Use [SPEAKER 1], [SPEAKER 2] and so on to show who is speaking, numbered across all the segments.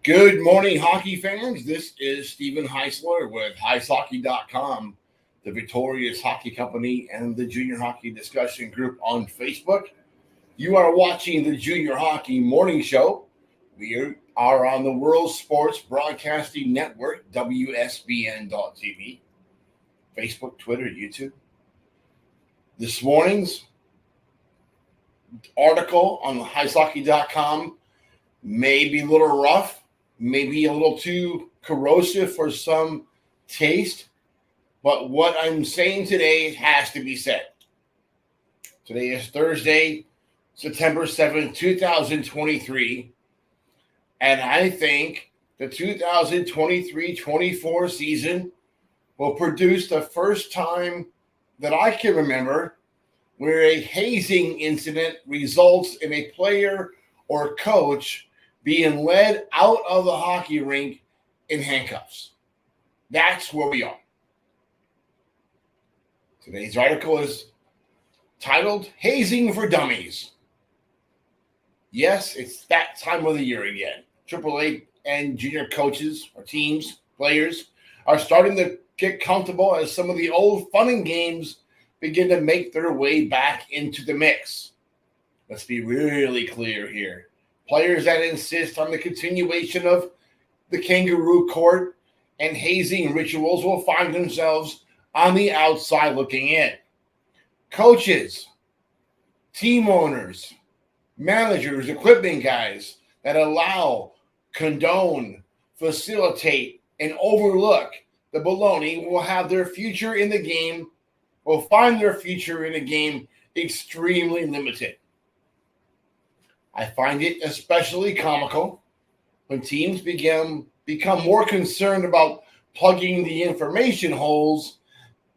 [SPEAKER 1] Good morning, hockey fans. This is Stephen Heisler with HeisHockey.com, the Victorious Hockey Company, and the Junior Hockey Discussion Group on Facebook. You are watching the Junior Hockey Morning Show. We are on the World Sports Broadcasting Network, WSBN.TV, Facebook, Twitter, YouTube. This morning's article on HeisHockey.com may be a little rough, maybe a little too corrosive for some taste, but what I'm saying today has to be said. Today is Thursday, September 7th, 2023, and I think the 2023-24 season will produce the first time that I can remember where a hazing incident results in a player or coach being led out of the hockey rink in handcuffs. That's where we are. Today's article is titled Hazing for Dummies. Yes, it's that time of the year again. AAA and junior coaches or teams, players, are starting to get comfortable as some of the old fun and games begin to make their way back into the mix. Let's be really clear here. Players that insist on the continuation of the kangaroo court and hazing rituals will find themselves on the outside looking in. Coaches, team owners, managers, equipment guys that allow, condone, facilitate, and overlook the baloney will have their future in the game, will find their future in the game extremely limited. I find it especially comical when teams become more concerned about plugging the information holes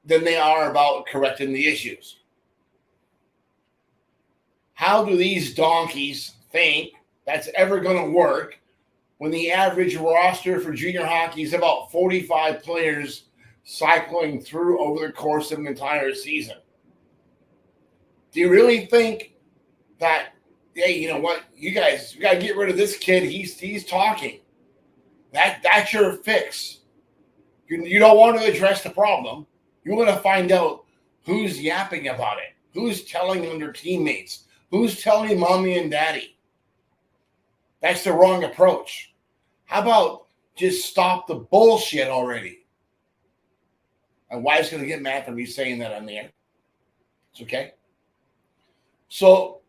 [SPEAKER 1] than they are about correcting the issues. How do these donkeys think that's ever going to work when the average roster for junior hockey is about 45 players cycling through over the course of an entire season? Do you really think that, hey, you know what, you guys, we got to get rid of this kid. He's talking. That's your fix. You don't want to address the problem. You want to find out who's yapping about it, who's telling on their teammates, who's telling mommy and daddy. That's the wrong approach. How about just stop the bullshit already? My wife's going to get mad for me saying that on the air. It's okay. So,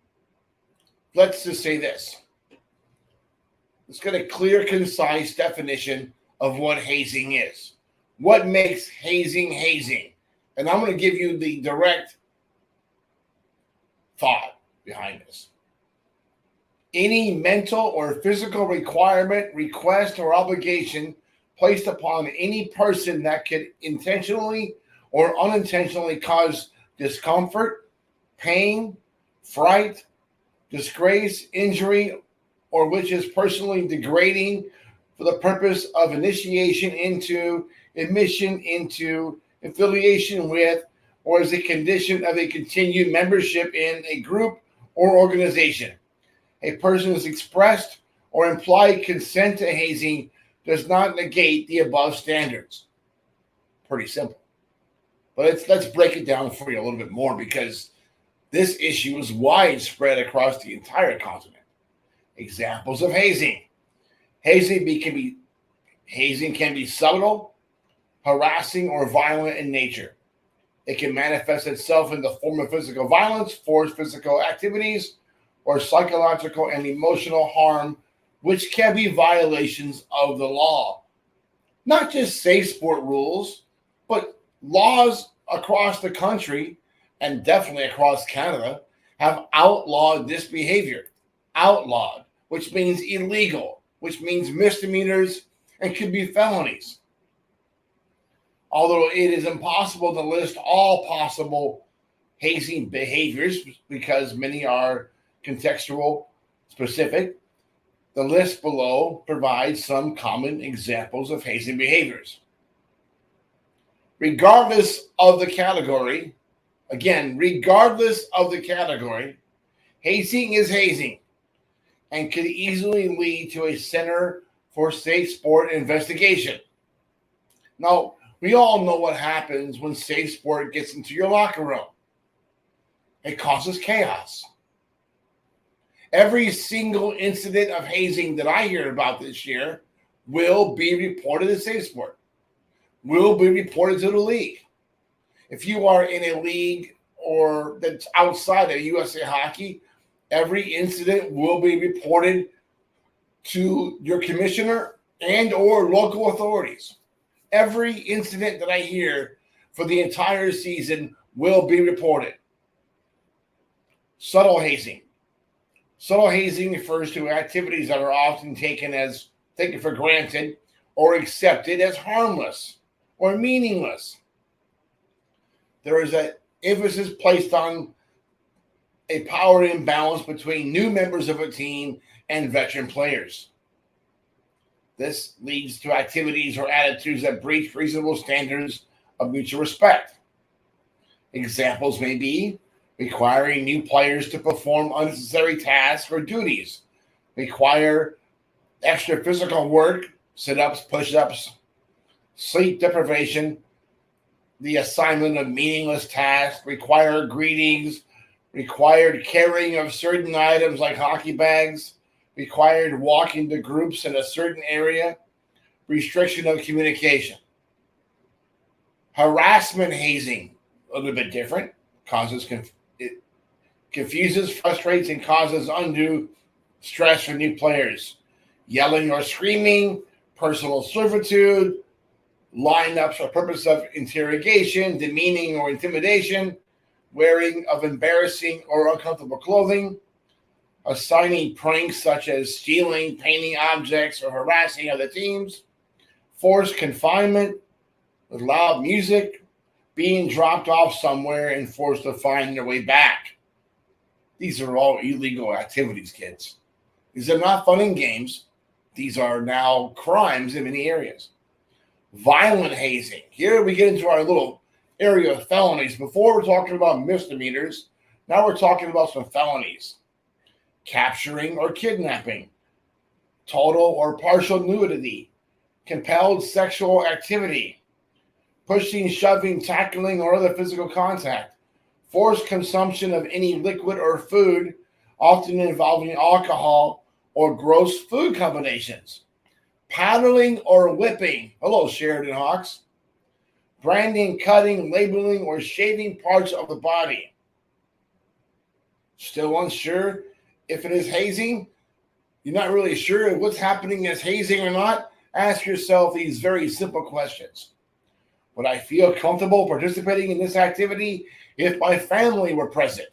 [SPEAKER 1] let's just say this. Let's get a clear, concise definition of what hazing is. What makes hazing hazing? And I'm going to give you the direct thought behind this. Any mental or physical requirement, request, or obligation placed upon any person that could intentionally or unintentionally cause discomfort, pain, fright, disgrace, injury, or which is personally degrading for the purpose of initiation into, admission into, affiliation with, or as a condition of a continued membership in a group or organization. A person's expressed or implied consent to hazing does not negate the above standards. Pretty simple. But let's break it down for you a little bit more, because this issue is widespread across the entire continent. Examples of hazing. Hazing can be subtle, harassing, or violent in nature. It can manifest itself in the form of physical violence, forced physical activities, or psychological and emotional harm, which can be violations of the law. Not just safe sport rules, but laws across the country and definitely across Canada have outlawed this behavior. Outlawed, which means illegal, which means misdemeanors and could be felonies. Although it is impossible to list all possible hazing behaviors, because many are contextual specific, the list below provides some common examples of hazing behaviors. Regardless of the category, hazing is hazing and could easily lead to a Center for Safe Sport investigation. Now, we all know what happens when Safe Sport gets into your locker room. It causes chaos. Every single incident of hazing that I hear about this year will be reported to Safe Sport, will be reported to the league. If you are in a league or that's outside of USA Hockey, every incident will be reported to your commissioner and or local authorities. Every incident that I hear for the entire season will be reported. Subtle hazing. Subtle hazing refers to activities that are often taken for granted or accepted as harmless or meaningless. There is an emphasis placed on a power imbalance between new members of a team and veteran players. This leads to activities or attitudes that breach reasonable standards of mutual respect. Examples may be requiring new players to perform unnecessary tasks or duties, require extra physical work, sit-ups, push-ups, sleep deprivation, the assignment of meaningless tasks, require greetings, required carrying of certain items like hockey bags, required walking to groups in a certain area, restriction of communication. Harassment hazing, a little bit different, it confuses, frustrates, and causes undue stress for new players. Yelling or screaming, personal servitude, lineups for purpose of interrogation, demeaning or intimidation, wearing of embarrassing or uncomfortable clothing, assigning pranks such as stealing, painting objects, or harassing other teams, forced confinement with loud music, being dropped off somewhere and forced to find their way back. These are all illegal activities, kids. These are not fun and games. These are now crimes in many areas. Violent hazing. Here we get into our little area of felonies. Before we're talking about misdemeanors, now we're talking about some felonies. Capturing or kidnapping, total or partial nudity, compelled sexual activity, pushing, shoving, tackling, or other physical contact, forced consumption of any liquid or food, often involving alcohol or gross food combinations, paddling or whipping. Hello, Sheridan Hawks. Branding, cutting, labeling, or shaving parts of the body. Still unsure if it is hazing? You're not really sure if what's happening is hazing or not? Ask yourself these very simple questions. Would I feel comfortable participating in this activity if my family were present?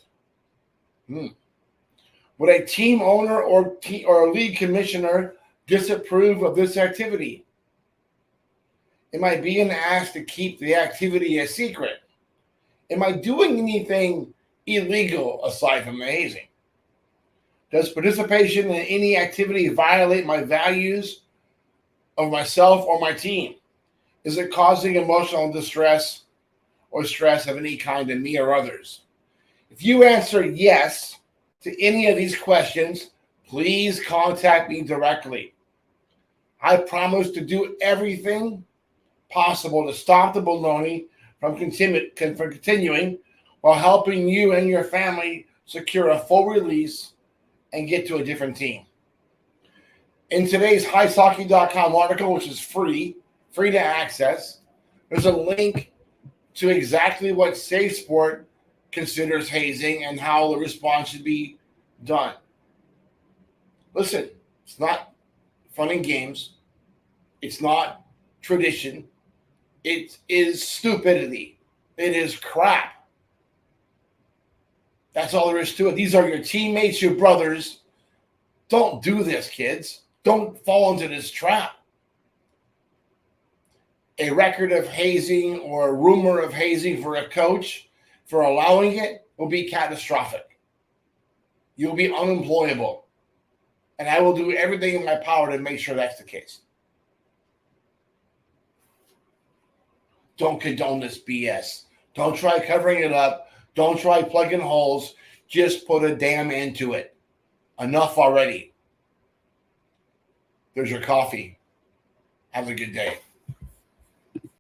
[SPEAKER 1] Would a team owner or league commissioner disapprove of this activity? Am I being asked to keep the activity a secret? Am I doing anything illegal aside from the hazing? Does participation in any activity violate my values of myself or my team? Is it causing emotional distress or stress of any kind to me or others? If you answer yes to any of these questions, please contact me directly. I promise to do everything possible to stop the baloney from continuing while helping you and your family secure a full release and get to a different team. In today's HeisHockey.com article, which is free to access, there's a link to exactly what Safe Sport considers hazing and how the response should be done. Listen, it's not fun and games. It's not tradition. It is stupidity. It is crap. That's all there is to it. These are your teammates, your brothers. Don't do this, kids. Don't fall into this trap. A record of hazing or a rumor of hazing for a coach for allowing it will be catastrophic. You'll be unemployable. And I will do everything in my power to make sure that's the case. Don't condone this BS. Don't try covering it up. Don't try plugging holes. Just put a damn end to it. Enough already. There's your coffee. Have a good day.